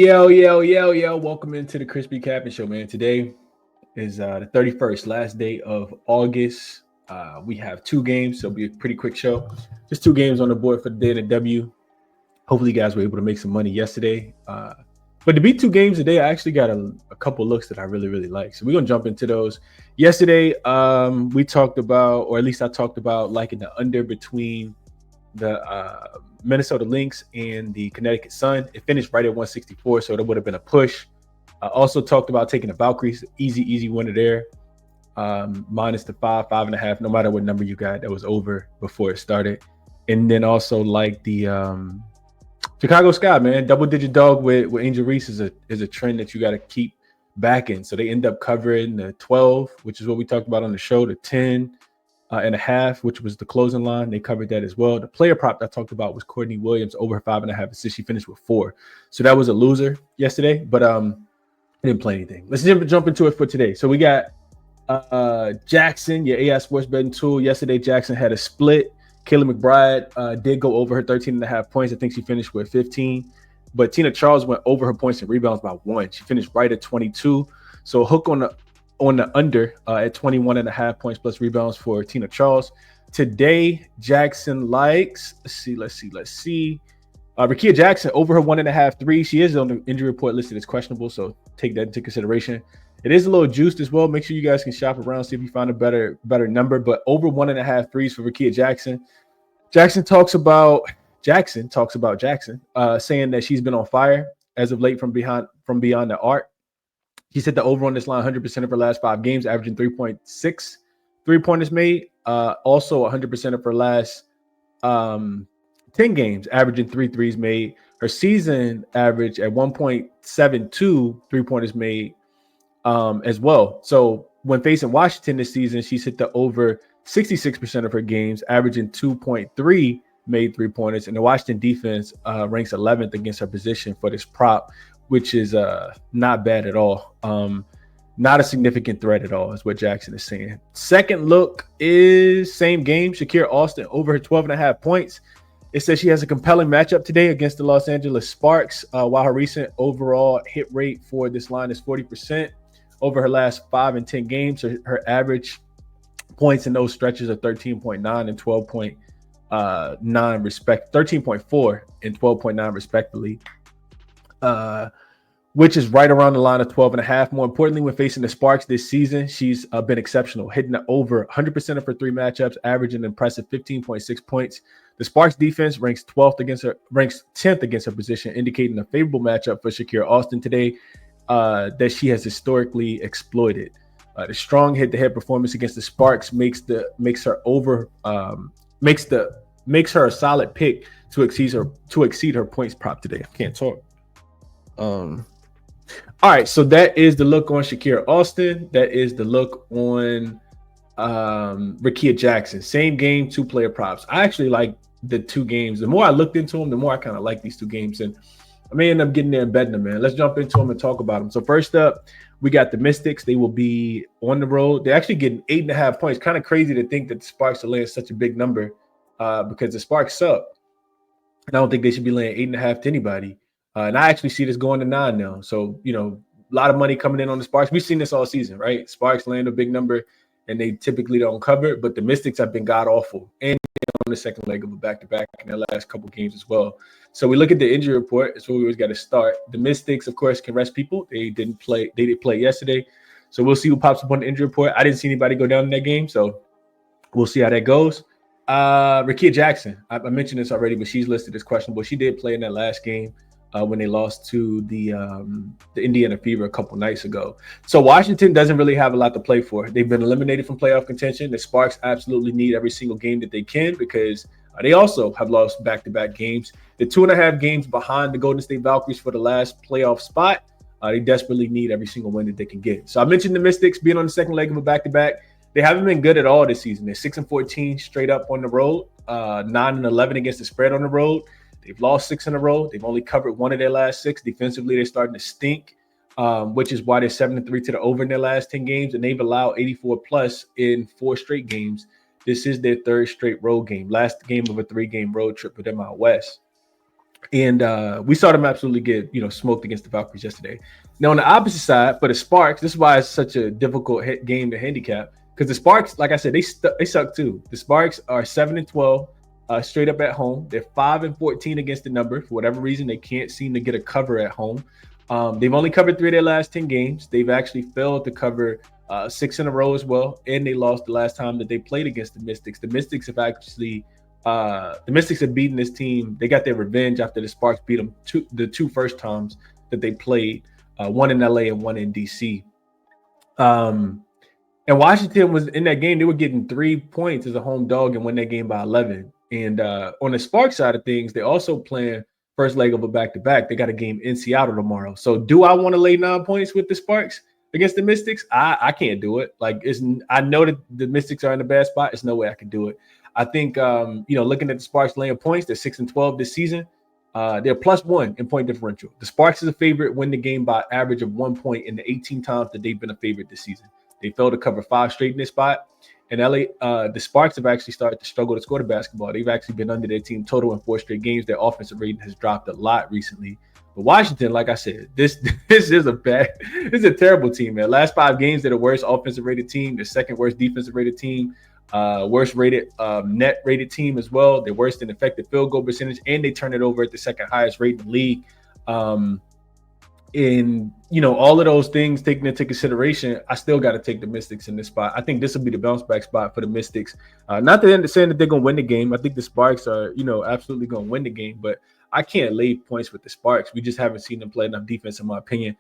Yo. Welcome into the ChrisBeCappinn Show, man. Today is the 31st, last day of August. We have two games, so it'll be a pretty quick show. Just two games on the board for the day in the W. Hopefully, you guys were able to make some money yesterday. But to beat two games today, I actually got a couple looks that I really like. So we're going to jump into those. Yesterday, we talked about, or at least I talked about, liking the under between the Minnesota Lynx and the Connecticut Sun. It finished right at 164, so that would have been a push. I also talked about taking the Valkyries, easy winner there. Minus the 5.5, no matter what number you got, that was over before it started. And then also like the Chicago Sky, man, double-digit dog with Angel Reese is a trend that you got to keep backing. So they end up covering the 12, which is what we talked about on the show, the 10. And a half, which was the closing line. They covered that as well. The player prop I talked about was Courtney Williams over 5.5 assists. She finished with 4. So that was a loser yesterday, but I didn't play anything. Let's jump into it for today. So we got Jackson, your AI sports betting tool. Yesterday, Jackson had a split. Kayla McBride did go over her 13.5 points. I think she finished with 15. But Tina Charles went over her points and rebounds by 1. She finished right at 22. So a hook on the under at 21.5 points plus rebounds for Tina Charles. Today, Jackson likes, let's see. Rakia Jackson over her 1.5 threes. She is on the injury report listed as questionable, so take that into consideration. It is a little juiced as well. Make sure you guys can shop around, see if you find a better number, but over 1.5 threes for Rakia Jackson. Jackson talks about Jackson, saying that she's been on fire as of late from beyond the arc. He said the over on this line 100% of her last 5 games, averaging 3.6 3-pointers made. Also 100% of her last 10 games, averaging 3 threes made. Her season average at 1.72 3-pointers made as well. So when facing Washington this season, she's hit the over 66% of her games, averaging 2.3 made 3-pointers. And the Washington defense ranks 11th against her position for this prop, which is not bad at all. Not a significant threat at all is what Jackson is saying. Second look is same game. Shakira Austin over her 12.5 points. It says she has a compelling matchup today against the Los Angeles Sparks, while her recent overall hit rate for this line is 40% over her last 5 and 10 games. Her average points in those stretches are 13.9 and 12.9 13.4 and 12.9 respectively. Which is right around the line of 12.5. More importantly, when facing the Sparks this season, she's been exceptional, hitting over 100% of her 3 matchups, averaging an impressive 15.6 points. The Sparks defense ranks 10th against her position, indicating a favorable matchup for Shakira Austin today that she has historically exploited. The strong head-to-head performance against the Sparks makes her a solid pick to exceed her points prop today. I can't talk. All right, so that is the look on Shakira Austin. That is the look on Rakia Jackson. Same game, 2 player props. I actually like the 2 games. The more I looked into them, the more I kind of like these 2 games, and I may end up getting there and betting them, man. Let's jump into them and talk about them. So first up, we got the Mystics. They will be on the road. They're actually getting 8.5 points. Kind of crazy to think that the Sparks are laying such a big number because the Sparks suck. And I don't think they should be laying 8.5 to anybody. And I actually see this going to 9 now. So, a lot of money coming in on the Sparks. We've seen this all season, right? Sparks land a big number, and they typically don't cover. But the Mystics have been god-awful. And on the second leg of a back-to-back in their last couple games as well. So we look at the injury report. That's where we always got to start. The Mystics, of course, can rest people. They didn't play. They did play yesterday. So we'll see who pops up on the injury report. I didn't see anybody go down in that game, so we'll see how that goes. Rakia Jackson, I mentioned this already, but she's listed as questionable. She did play in that last game when they lost to the Indiana Fever a couple nights ago. So Washington doesn't really have a lot to play for. They've been eliminated from playoff contention. The Sparks absolutely need every single game that they can because they also have lost back-to-back games. They're 2.5 games behind the Golden State Valkyries for the last playoff spot. They desperately need every single win that they can get. So I mentioned the Mystics being on the second leg of a back-to-back. They haven't been good at all this season. They're 6-14 straight up on the road, 9-11 against the spread on the road. They've lost 6 in a row. They've only covered 1 of their last 6. Defensively, they're starting to stink, which is why they're 7-3 to the over in their last 10 games, and they've allowed 84+ in 4 straight games. This is their 3rd straight road game, last game of a 3-game road trip with them out west. And we saw them absolutely get, smoked against the Valkyries yesterday. Now, on the opposite side, for the Sparks, this is why it's such a difficult game to handicap. Because the Sparks, like I said, they suck too. The Sparks are 7-12 straight up at home. They're 5-14 against the number. For whatever reason, they can't seem to get a cover at home. They've only covered 3 of their last 10 games. They've actually failed to cover 6 in a row as well. And they lost the last time that they played against the Mystics. The Mystics have actually... the Mystics have beaten this team. They got their revenge after the Sparks beat them the 2 first times that they played, one in LA and one in DC. And Washington was in that game. They were getting 3 points as a home dog and win that game by 11. And on the Sparks side of things, they also playing first leg of a back-to-back. They got a game in Seattle tomorrow. So do I want to lay 9 points with the Sparks against the Mystics? I can't do it. I know that the Mystics are in a bad spot. There's no way I can do it. I think, looking at the Sparks laying points, they're 6-12 this season. They're +1 in point differential. The Sparks is a favorite, win the game by average of 1 point in the 18 times that they've been a favorite this season. They failed to cover 5 straight in this spot. And the Sparks have actually started to struggle to score the basketball. They've actually been under their team total in 4 straight games. Their offensive rating has dropped a lot recently. But Washington, like I said, this is a terrible team, man. Last 5 games, they're the worst offensive rated team, the second worst defensive rated team. Worst rated net rated team as well. They're worst in effective field goal percentage, and they turn it over at the second highest rate in the league. All of those things taken into consideration, I still got to take the Mystics in this spot. I think this will be the bounce back spot for the Mystics. Not that they're saying that they're going to win the game. I think the Sparks are, absolutely going to win the game, but I can't lay points with the Sparks. We just haven't seen them play enough defense, in my opinion.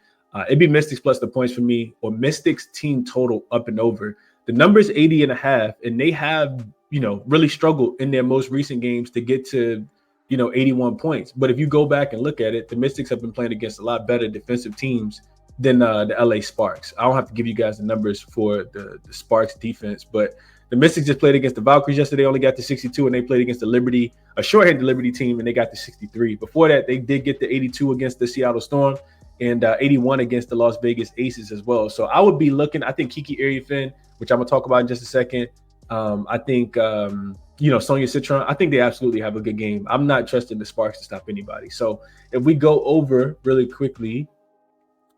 It'd be Mystics plus the points for me, or Mystics team total up and over. The number is 80.5, and they have, really struggled in their most recent games to get to, 81 points. But if you go back and look at it, the Mystics have been playing against a lot better defensive teams than the LA Sparks. I don't have to give you guys the numbers for the Sparks defense, but the Mystics just played against the Valkyries yesterday, only got to 62, and they played against the Liberty, a short-handed Liberty team, and they got to 63. Before that, they did get to 82 against the Seattle Storm and 81 against the Las Vegas Aces as well. So I would be looking, I think Kiki Ariafin, which I'm going to talk about in just a second. I think, Sonia Citron, I think they absolutely have a good game. I'm not trusting the Sparks to stop anybody. So if we go over really quickly,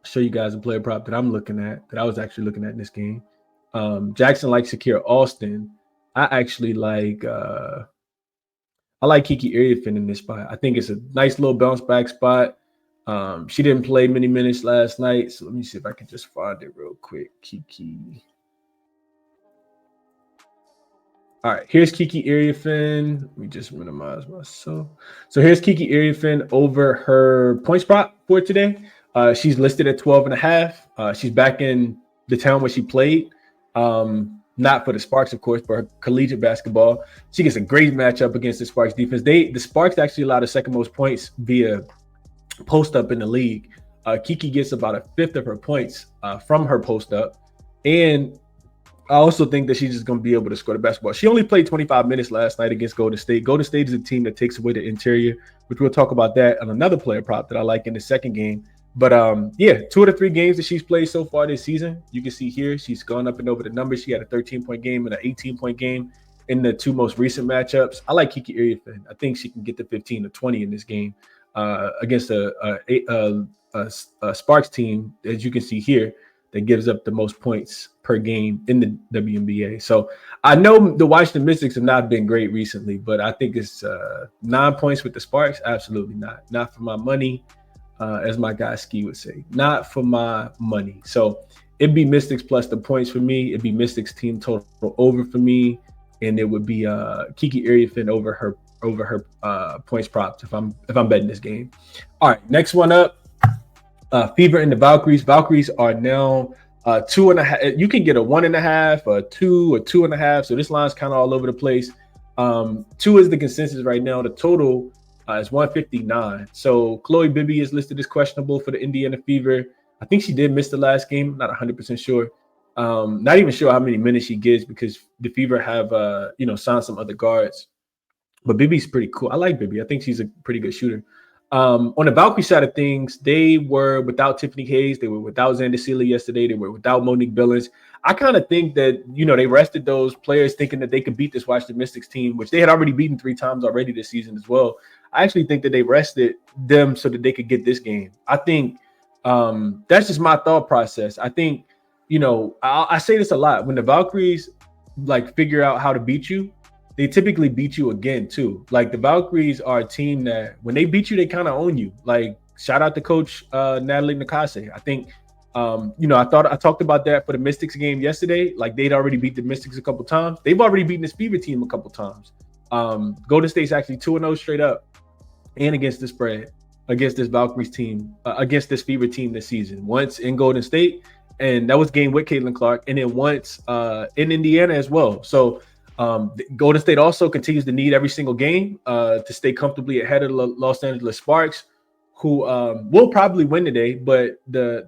show you guys a player prop that I'm looking at, that I was actually looking at in this game. Jackson likes Shakira Alston. I actually like Kiki Ariafin in this spot. I think it's a nice little bounce back spot. She didn't play many minutes last night, so let me see if I can just find it real quick. Kiki. All right, here's Kiki Ariafin. Let me just minimize myself. So here's Kiki Ariafin over her points prop for today. She's listed at 12.5. She's back in the town where she played. Not for the Sparks, of course, but her collegiate basketball. She gets a great matchup against the Sparks defense. The Sparks actually allow the second most points via post up in the league. Kiki gets about 1/5 of her points from her post up. And I also think that she's just going to be able to score the basketball. She only played 25 minutes last night against Golden State. Golden State is a team that takes away the interior, which we'll talk about that on another player prop that I like in the second game. But 2 of the 3 games that she's played so far this season, you can see here, she's gone up and over the numbers. She had a 13-point game and an 18-point game in the 2 most recent matchups. I like Kiki Ariafin. I think she can get to 15 or 20 in this game against a Sparks team, as you can see here, that gives up the most points per game in the WNBA. So I know the Washington Mystics have not been great recently, but I think it's 9 points with the Sparks. Absolutely not. Not for my money, as my guy Ski would say. Not for my money. So it'd be Mystics plus the points for me. It'd be Mystics team total over for me, and it would be Kiki Ariafin over her points props if I'm betting this game. All right, next one up. Fever and the Valkyries. Valkyries are now 2.5. You can get a 1.5, a 2, or 2.5. So this line's kind of all over the place. 2 is the consensus right now. The total is 159. So Chloe Bibby is listed as questionable for the Indiana Fever. I think she did miss the last game. Not 100% sure. Not even sure how many minutes she gets because the Fever have signed some other guards. But Bibby's pretty cool. I like Bibby. I think she's a pretty good shooter. On the Valkyrie side of things, they were without Tiffany Hayes. They were without Xander Sealy yesterday. They were without Monique Billings. I kind of think that, they rested those players thinking that they could beat this Washington Mystics team, which they had already beaten 3 times already this season as well. I actually think that they rested them so that they could get this game. I think that's just my thought process. I think, I say this a lot. When the Valkyries like figure out how to beat you, they typically beat you again too. Like the Valkyries are a team that when they beat you, they kind of own you. Like shout out to Coach Natalie Nakase. I think I talked about that for the Mystics game yesterday. Like they'd already beat the Mystics a couple times. They've already beaten this Fever team a couple times. Golden State's actually 2-0 straight up and against the spread against this Valkyries team, against this Fever team this season. Once in Golden State, and that was game with Caitlin Clark, and then once in Indiana as well. So Golden State also continues to need every single game to stay comfortably ahead of the Los Angeles Sparks, who will probably win today. But the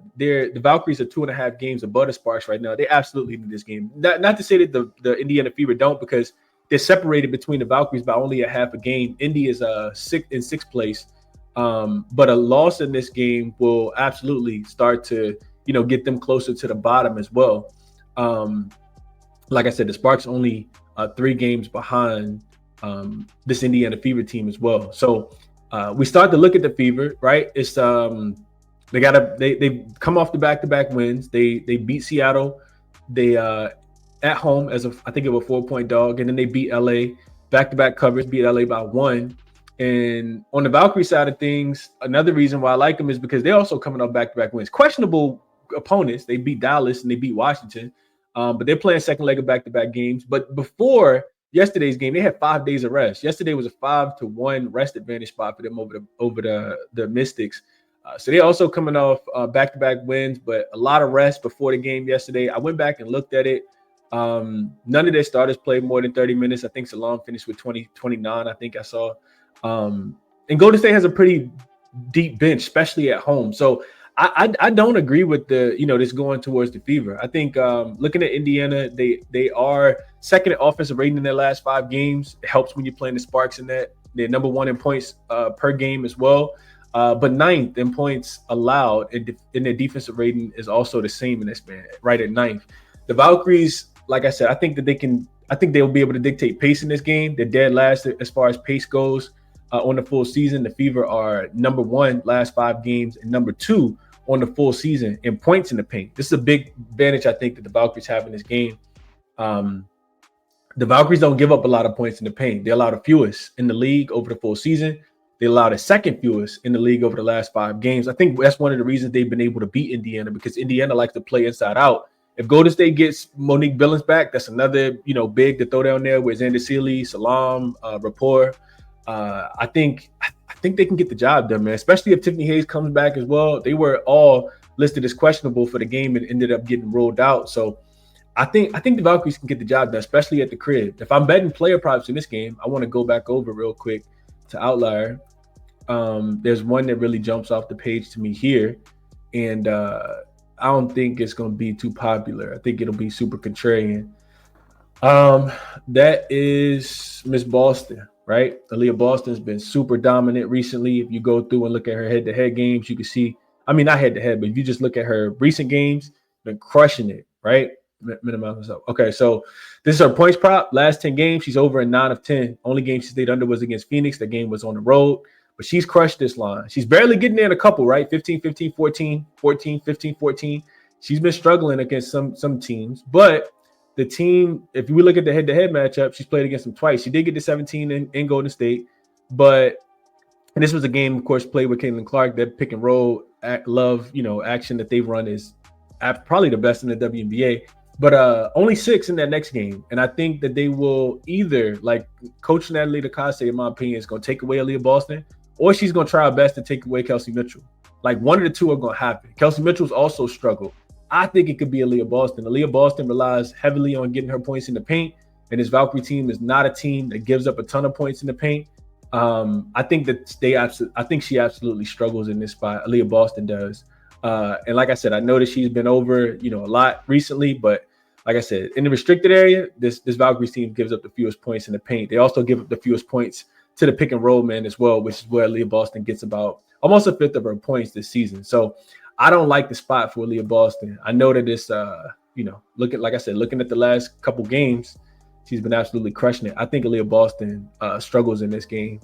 Valkyries are 2.5 games above the Sparks right now. They absolutely need this game. Not to say that the Indiana Fever don't, because they're separated between the Valkyries by only a half a game. Indy is in sixth place, but a loss in this game will absolutely start to get them closer to the bottom as well. Like I said, the Sparks only 3 games behind this Indiana Fever team as well. So we start to look at the Fever, right? It's they come off the back-to-back wins. They beat Seattle. They at home as I think it was a 4-point dog, and then they beat LA back-to-back covers, beat LA by 1. And on the Valkyrie side of things, another reason why I like them is because they're also coming off back-to-back wins. Questionable opponents. They beat Dallas and they beat Washington. But they're playing second leg of back-to-back games. But before yesterday's game, they had 5 days of rest. Yesterday was a 5-1 rest advantage spot for them over the Mystics. So they're also coming off back-to-back wins, but a lot of rest before the game yesterday. I went back and looked at it. None of their starters played more than 30 minutes. I think Salam finished with 29, I think I saw. And Golden State has a pretty deep bench, especially at home. So I don't agree with this going towards the Fever. I think looking at Indiana, they are second in offensive rating in their last 5 games. It helps when you're playing the Sparks in that. They're number 1 in points per game as well. But 9th in points allowed, and their defensive rating is also the same in this span, right at 9th. The Valkyries, like I said, I think they'll be able to dictate pace in this game. They're dead last as far as pace goes on the full season. The Fever are number 1 last 5 games and number 2 on the full season in points in the paint. This is a big advantage I think that the Valkyries have in this game. The Valkyries don't give up a lot of points in the paint. They allow the fewest in the league over the full season. They allow the second fewest in the league over the last 5 games. I think that's one of the reasons they've been able to beat Indiana, because Indiana likes to play inside out. If Golden State gets Monique Billings back, that's another big to throw down there with Xander Sealy, Salam, Rapport. I think they can get the job done, man, especially if Tiffany Hayes comes back as well. They were all listed as questionable for the game and ended up getting rolled out. So I think the Valkyries can get the job done, especially at the crib. If I'm betting player props in this game, I want to go back over real quick to Outlier. There's one that really jumps off the page to me here, and I don't think it's going to be too popular. I think it'll be super contrarian. That is Miss Boston, right? Aaliyah Boston's been super dominant recently. If you go through and look at her head-to-head games, you can see, not head-to-head, but if you just look at her recent games, been crushing it, right? Minimize myself. Okay, so this is her points prop. Last 10 games, she's over in 9 of 10. Only game she stayed under was against Phoenix. That game was on the road, but she's crushed this line. She's barely getting there in a couple, right? 15, 15, 14, 14, 15, 14. She's been struggling against some teams, but the team, if we look at the head-to-head matchup, she's played against them twice. She did get to 17 in Golden State, and this was a game, of course, played with Caitlin Clark. That pick and roll action that they've run is probably the best in the WNBA. But only 6 in that next game. And I think that they will either, like Coach Natalie Nakase, in my opinion, is going to take away Aaliyah Boston, or she's going to try her best to take away Kelsey Mitchell. Like one of the two are going to happen. Kelsey Mitchell's also struggled. I think it could be Aaliyah Boston. Aaliyah Boston relies heavily on getting her points in the paint, and this Valkyrie team is not a team that gives up a ton of points in the paint. I think she absolutely struggles in this spot. Aaliyah Boston does. And like I said, I know that she's been over, a lot recently, but like I said, in the restricted area, this Valkyries team gives up the fewest points in the paint. They also give up the fewest points to the pick and roll man as well, which is where Aaliyah Boston gets about almost a fifth of her points this season. So I don't like the spot for Aaliyah Boston. I know that it's, looking at the last couple games, she's been absolutely crushing it. I think Aaliyah Boston struggles in this game.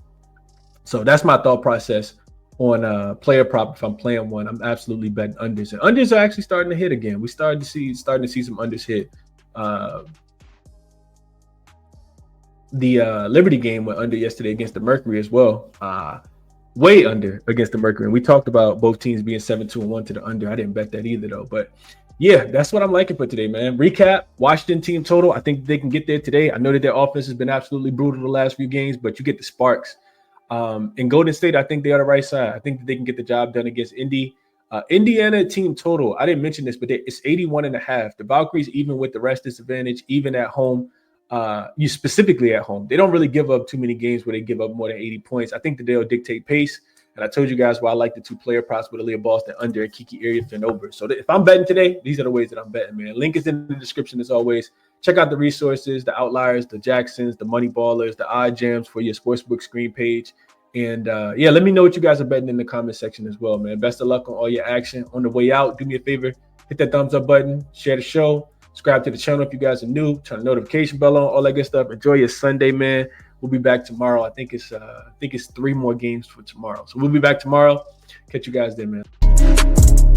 So that's my thought process on player prop. If I'm playing one, I'm absolutely betting unders. And unders are actually starting to hit again. We starting to see some unders hit. The Liberty game went under yesterday against the Mercury as well. Way under against the Mercury. And we talked about both teams being 7-2-1 to the under. I didn't bet that either though. But yeah, that's what I'm liking for today, man. Recap, Washington team total. I think they can get there today. I know that their offense has been absolutely brutal the last few games, but you get the sparks. In Golden State, I think they're on the right side. I think that they can get the job done against Indy. Indiana team total, I didn't mention this, but it's 81.5. The Valkyries, even with the rest disadvantage, even at home, you specifically at home, they don't really give up too many games where they give up more than 80 points. I think that they'll dictate pace. And I told you guys why I like the two player props with Aaliyah Boston under and Kiki Ariafen over. So if I'm betting today, these are the ways that I'm betting, man. Link is in the description as always. Check out the resources, the outliers, the Jacksons, the money ballers, the odd jams for your sportsbook screen page. And yeah, let me know what you guys are betting in the comment section as well, man. Best of luck on all your action. On the way out, do me a favor, hit that thumbs up button, share the show, subscribe to the channel if you guys are new, turn the notification bell on, all that good stuff. Enjoy your Sunday, man. We'll be back tomorrow. I think it's 3 more games for tomorrow. So we'll be back tomorrow. Catch you guys then, man.